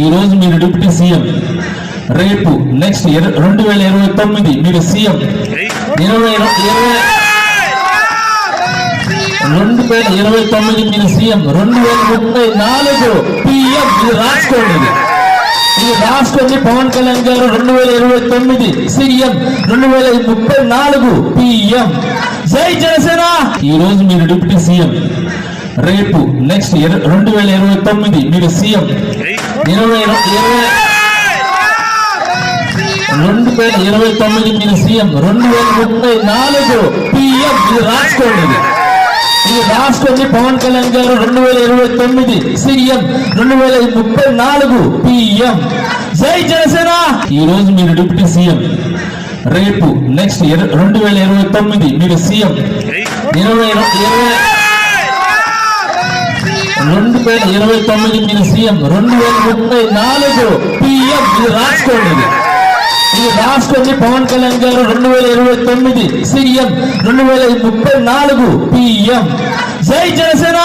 ఈ రోజు మీరు డిప్యూటీ సీఎం, రేపు నెక్స్ట్ 2029 మీరు సీఎం, 2029 మీరు సీఎం, 2034 పిఎం. ఇది రాసుకోండి, ఇది రాసుకోండి. పవన్ కళ్యాణ్ గారు 2029 సీఎం, 2034 పిఎం. జై జనసేన. ఈ రోజు మీరు డిప్యూటీ సీఎం, రేపు నెక్స్ట్ 2029 మీరు సీఎం, 2029 మీరు సీఎం, 2034 పిఎం. ఇది రాసుకోండి, ఇది రాసుకోండి. పవన్ కళ్యాణ్ గారు 2029 సీఎం, 2034 పిఎం. జై జనసేన. ఈ రోజు మీరు డిప్యూటీ సీఎం, రేపు నెక్స్ట్ 2029 మీరు సీఎం, 2029 మీరు సీఎం, 2034 పిఎం. ఇది రాసుకోండి, ఇది రాసుకోండి. పవన్ కళ్యాణ్ గారు 2029 సీఎం, 2034 పిఎం. జై జనసేన.